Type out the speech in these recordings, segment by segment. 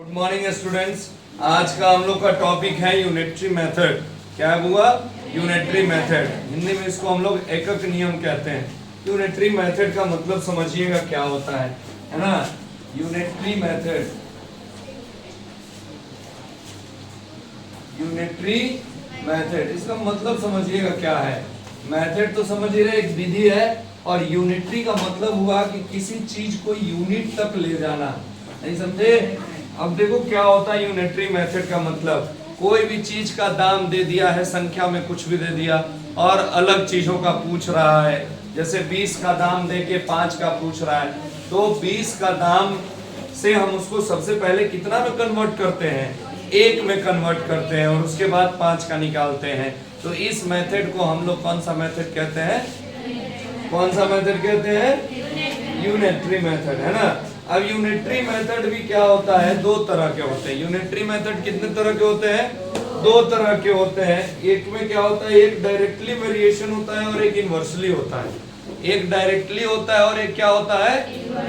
Good morning students. आज का हम लोग का टॉपिक है यूनिटरी मेथड। क्या हुआ? Unitary method. हिंदी में इसको हम लोग एकक नियम कहते हैं। यूनिटरी मेथड का मतलब समझिएगा क्या होता है ना। यूनिटरी मेथड, यूनिटरी मेथड इसका मतलब समझिएगा क्या है। मेथड तो समझ ही रहे, एक विधि है, और यूनिटरी का मतलब हुआ कि किसी चीज को यूनिट तक ले जाना। नहीं समझे? अब देखो क्या होता है यूनिटरी मेथड का मतलब। कोई भी चीज का दाम दे दिया है, संख्या में कुछ भी दे दिया, और अलग चीजों का पूछ रहा है। जैसे 20 का दाम दे के 5 का पूछ रहा है, तो 20 का दाम से हम उसको सबसे पहले कितना में कन्वर्ट करते हैं? 1 में कन्वर्ट करते हैं, और उसके बाद 5 का निकालते हैं। तो इस मेथड को हम लोग कौन सा मेथड कहते हैं? कौन सा मेथड कहते हैं? यूनिटरी मेथड, है ना। अब यूनिटरी मेथड भी क्या होता है? दो तरह के होते हैं। यूनिटरी मेथड कितने तरह के होते हैं? दो तरह के होते हैं। एक में क्या होता है? एक डायरेक्टली वेरिएशन होता है और एक इनवर्सली होता है। एक डायरेक्टली होता है और एक क्या होता है?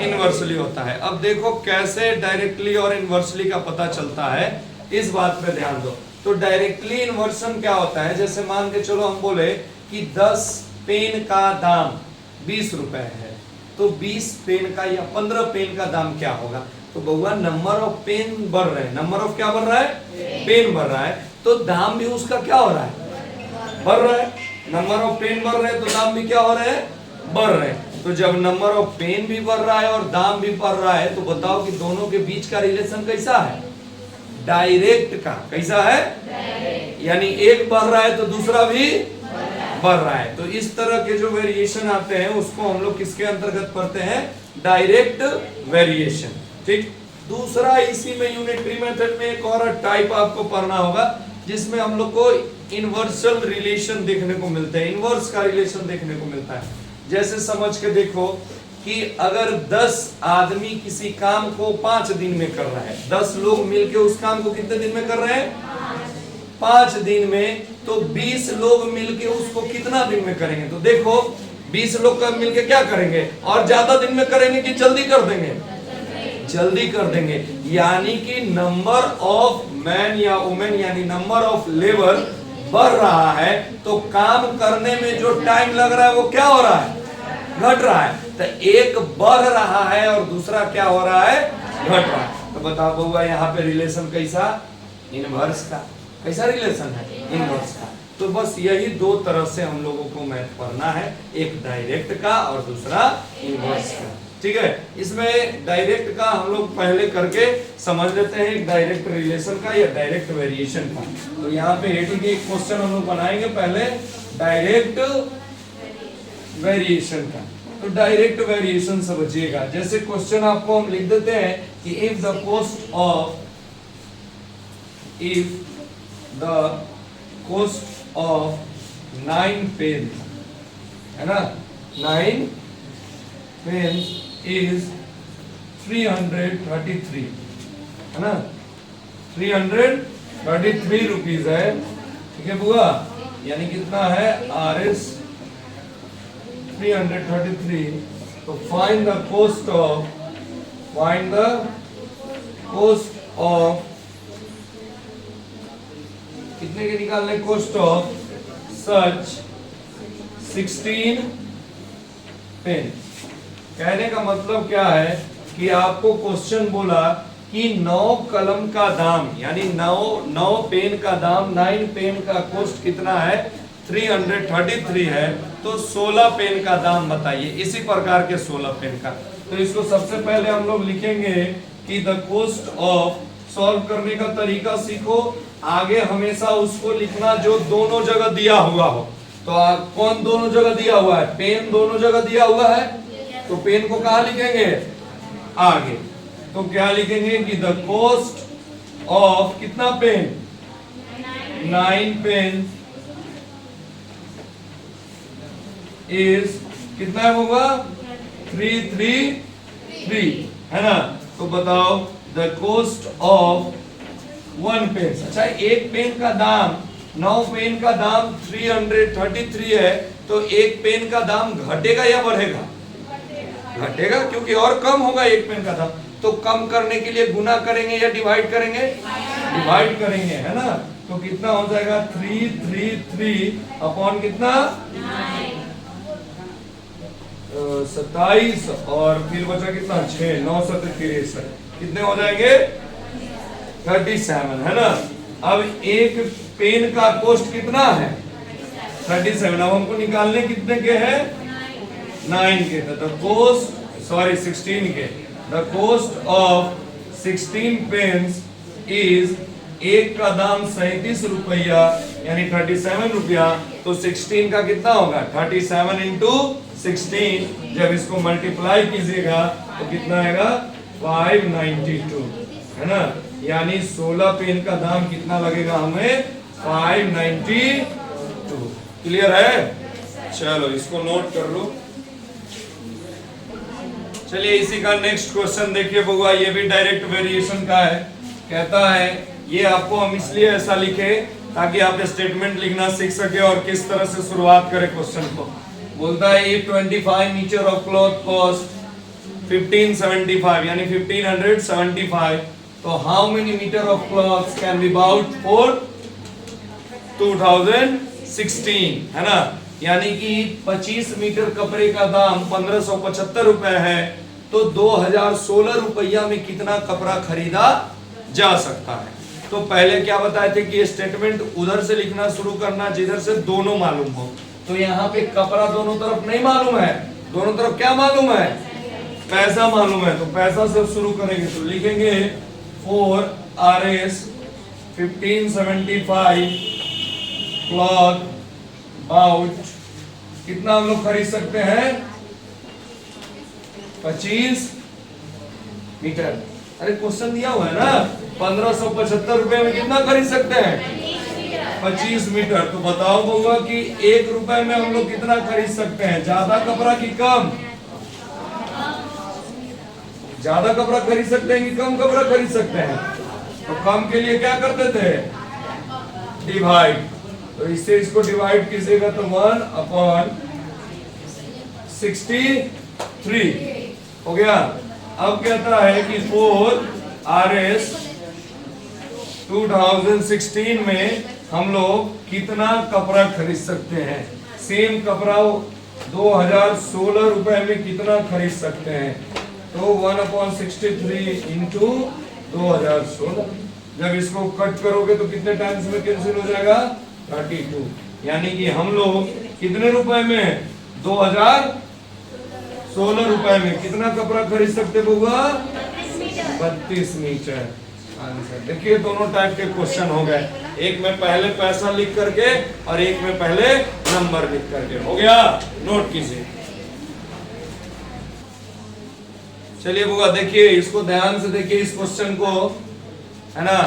इनवर्सली होता है। अब देखो कैसे डायरेक्टली और इनवर्सली का पता चलता है, इस बात पे ध्यान दो। तो डायरेक्टली इन्वर्सन क्या होता है? जैसे मान के चलो हम बोले कि 10 पेन का दाम 20 रुपए है, तो 20 पेन का या 15 पेन का दाम क्या होगा? तो बउआ नंबर ऑफ पेन बढ़ रहे हैं। नंबर ऑफ क्या बढ़ रहा है? पेन बढ़ रहा है, तो दाम भी उसका क्या हो रहा है? बढ़ रहा है। नंबर ऑफ पेन बढ़ रहे हैं तो दाम भी क्या हो रहे हैं? बढ़ रहे हैं। तो जब नंबर ऑफ पेन भी बढ़ रहा है और दाम भी बढ़ रहा है, तो बताओ कि दोनों के बीच का रिलेशन कैसा है? डायरेक्ट का। कैसा है? यानी एक बढ़ रहा है तो दूसरा भी बढ़ रहा है। तो इस तरह के जो वेरिएशन आते हैं उसको हम लोग किसके अंतर्गत पढ़ते हैं? Direct variation. ठीक। दूसरा इसी में यूनिटरी मेथड में एक और टाइप आपको पढ़ना होगा, जिसमें हम लोग को इनवर्सल रिलेशन देखने को मिलता है। इनवर्स का रिलेशन देखने को मिलता है। जैसे समझ के देखो कि अगर 10 आदमी किसी काम को 5 दिन में कर रहा है, 10 लोग मिलके उस काम को कितने दिन में कर रहे हैं? 5 दिन में। तो 20 लोग मिलके उसको कितना दिन में करेंगे? तो देखो 20 लोग का मिलके क्या करेंगे? और ज्यादा दिन में करेंगे कि जल्दी कर देंगे? जल्दी कर देंगे। यानी कि नंबर ऑफ मैन या वुमेन यानी नंबर ऑफ लेबर बढ़ रहा है, तो काम करने में जो टाइम लग रहा है वो क्या हो रहा है? घट रहा है। तो एक बढ़ रहा है और दूसरा क्या हो रहा है? घट रहा है। तो बताओ बउआ यहाँ पे रिलेशन कैसा? इनवर्स का। कैसा रिलेशन है? इनवर्स का। तो बस यही दो तरह से हम लोगों को मैथ पढ़ना है, एक डायरेक्ट का और दूसरा इनवर्स का। ठीक है। इसमें डायरेक्ट का हम लोग पहले करके समझ लेते हैं, एक डायरेक्ट रिलेशन का या डायरेक्ट वेरिएशन का। तो यहाँ पे हेडिंग एक क्वेश्चन हम लोग बनाएंगे पहले, डायरेक्ट वेरिएशन का। तो डायरेक्ट वेरिएशन समझिएगा। जैसे क्वेश्चन आपको हम लिख देते हैं कि if the cost of 9 pen, है ना, 9 पेन इज 333, है ना, 333 रुपीज है। ठीक है बुआ, यानी कितना है? RS 333। तो फाइंड द कॉस्ट ऑफ कितने के निकालने? Cost of such 16 pen. कहने का मतलब क्या है कि आपको क्वेश्चन बोला कि 9 कलम का दाम यानी 9 पेन का दाम, 9 पेन का कॉस्ट कितना है? 333 है। तो 16 पेन का दाम बताइए। इसी प्रकार के 16 पेन का। तो इसको सबसे पहले हम लोग लिखेंगे कि द कॉस्ट ऑफ, सॉल्व करने का तरीका सीखो। आगे हमेशा उसको लिखना जो दोनों जगह दिया हुआ हो। तो कौन दोनों जगह दिया हुआ है? पेन दोनों जगह दिया हुआ है, तो पेन को कहाँ लिखेंगे? आगे। तो क्या लिखेंगे कि द कॉस्ट ऑफ कितना पेन? 9 पेन इज कितना होगा? 333, है ना। तो बताओ द कॉस्ट ऑफ 1 पेन। अच्छा, एक पेन का दाम, 9 पेन का दाम 333 है, तो एक पेन का दाम घटेगा या बढ़ेगा? घटेगा, क्योंकि और कम होगा एक पेन का दाम। तो कम करने के लिए गुना करेंगे या डिवाइड करेंगे? डिवाइड करेंगे, है ना। तो कितना हो जाएगा 3 अपॉन कितना 27 और फिर बचा कितना 6 9 7 63 कितने हो जाएंगे 37, है ना। अब एक पेन का कॉस्ट कितना है 37। अब हमको निकालने कितने के हैं 9 के। द कॉस्ट 16 के। The cost of 16 pens is, एक का दाम 37 रुपया यानी 37 रुपया। तो 16 का कितना होगा 37 इंटू 16। जब इसको मल्टीप्लाई कीजिएगा तो कितना आएगा 592, है ना। यानी 16 पेन का दाम कितना लगेगा हमें 592। क्लियर है? चलो इसको नोट कर लो। चलिए इसी का नेक्स्ट क्वेश्चन देखिए बउआ, ये भी डायरेक्ट वेरिएशन का है। कहता है, ये आपको हम इसलिए ऐसा लिखे ताकि आप स्टेटमेंट लिखना सीख सके और किस तरह से शुरुआत करें क्वेश्चन को। बोलता है ये 25 मीटर ऑफ क्लॉथ कॉस्ट 1575 यानी 1575। तो how many metre of cloths can be bought for 2016, है ना। यानी कि 25 मीटर कपड़े का दाम 1575 रुपए है, तो 2016 रुपया में कितना कपड़ा खरीदा जा सकता है। तो पहले क्या बताए थे कि स्टेटमेंट उधर से लिखना शुरू करना जिधर से दोनों मालूम हो। तो यहाँ पे कपड़ा दोनों तरफ नहीं मालूम है, दोनों तरफ क्या मालूम है पैसा मालूम है। तो पैसा से शुरू करेंगे तो लिखेंगे 4 RS 1575 क्लॉथ बाउट कितना हम लोग खरीद सकते हैं 25 मीटर। अरे क्वेश्चन दिया हुआ है ना 1575 रुपए में कितना खरीद सकते हैं 25 मीटर। तो बताओ होगा कि 1 रुपए में हम लोग कितना खरीद सकते हैं, ज्यादा कपड़ा की कम? ज्यादा कपड़ा खरीद सकते हैं कि कम कपड़ा खरीद सकते हैं? तो कम के लिए क्या करते थे डिवाइड। तो इससे इसको डिवाइड कीजिएगा तो 1 अपॉन 63 हो गया। अब कहता है कि 4 RS 2016 में हम लोग कितना कपड़ा खरीद सकते हैं। सेम कपड़ा 2016 रुपए में कितना खरीद सकते हैं। तो 1/63 इंटू 2016। जब इसको कट करोगे तो कितने टाइम्स में कैंसिल हो जाएगा 32। यानी कि हम लोग कितने रुपए में 2016 रुपए में कितना कपड़ा खरीद सकते होगा 32 मीटर। आंसर देखिए दोनों टाइप के क्वेश्चन हो गए, एक में पहले पैसा लिख करके और एक में पहले नंबर लिख करके। हो गया, नोट कीजिए। चलिए बुआ देखिए इसको ध्यान से देखिए इस क्वेश्चन को, है ना।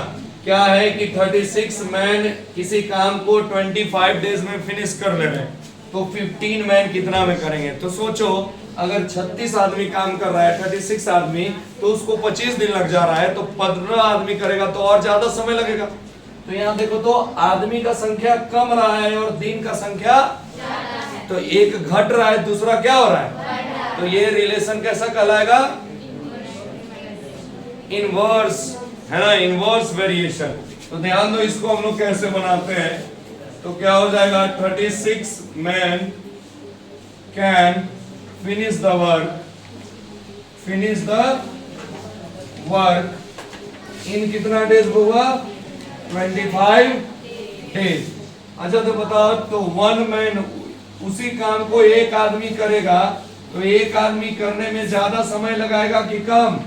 क्या है कि 36 मैन किसी काम को 25 डेज में फिनिश कर ले रहे हैं, तो 15 मैन कितना में करेंगे। तो सोचो अगर 36 आदमी काम कर रहा है 36 आदमी, तो उसको 25 दिन लग जा रहा है, तो 15 आदमी करेगा तो और ज्यादा समय लगेगा। तो यहाँ देखो तो आदमी का संख्या कम रहा है और दिन का संख्या तो एक घट रहा है दूसरा क्या हो रहा है। तो ये रिलेशन कैसा कहलाएगा इनवर्स, है ना, इनवर्स वेरिएशन। तो ध्यान दो इसको हम लोग कैसे बनाते हैं। तो क्या हो जाएगा 36 man can finish the work in कितना डेज होगा 25 डेज। अच्छा तो बताओ तो 1 मैन उसी काम को एक आदमी करेगा, तो एक आदमी करने में ज्यादा समय लगाएगा कि कम।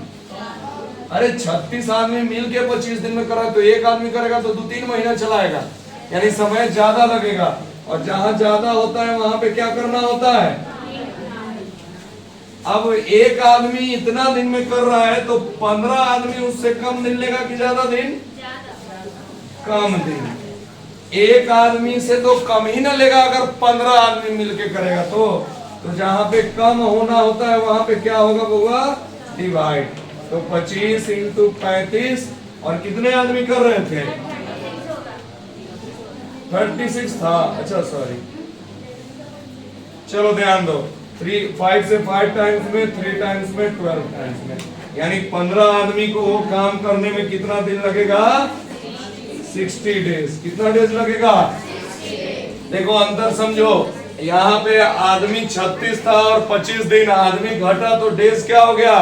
अरे 36 आदमी मिलके 25 दिन में करा तो एक आदमी करेगा तो 2-3 महीना चलाएगा, यानी समय ज्यादा लगेगा। और जहां ज्यादा होता है वहां पे क्या करना होता है। अब एक आदमी इतना दिन में कर रहा है तो 15 आदमी उससे कम दिन लेगा कि ज्यादा दिन, कम दिन। एक आदमी से तो कम ही ना लेगा अगर 15 आदमी मिलके करेगा। तो जहां पे कम होना होता है वहां पे क्या होगा बउआ डिवाइड। तो 25 इंटू 35 और कितने आदमी कर रहे थे 36 था। अच्छा सॉरी, चलो ध्यान दो 5 से 5 टाइम्स में 3 टाइम्स में 12 टाइम्स में यानी 15 आदमी को वो काम करने में कितना दिन लगेगा? 60 डेज। कितना डेज लगेगा? देखो अंतर समझो, यहाँ पे आदमी 36 था और 25 दिन आदमी घटा तो डेज क्या हो गया?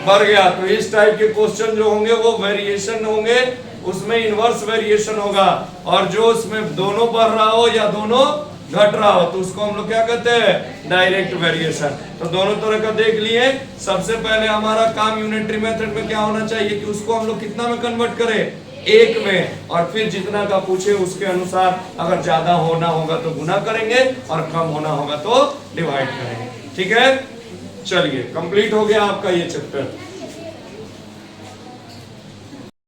बढ़ गया। तो इस टाइप के क्वेश्चन जो होंगे वो वेरिएशन होंगे, उसमें इनवर्स वेरिएशन होगा। और जो उसमें दोनों बढ़ रहा हो या दोनों घट रहा हो तो उसको हम लोग क्या कहते हैं? Direct variation. तो दोनों तरह का देख लिए। सबसे पहले हमारा काम यूनिटरी मेथड में क्या होना चाहिए कि उसको हम लोग कितना में कन्वर्ट करें? एक में। और फिर जितना का पूछे उसके अनुसार अगर ज्यादा होना होगा तो गुना करेंगे और कम होना होगा तो डिवाइड करेंगे। ठीक है, चलिए कंप्लीट हो गया आपका ये चैप्टर।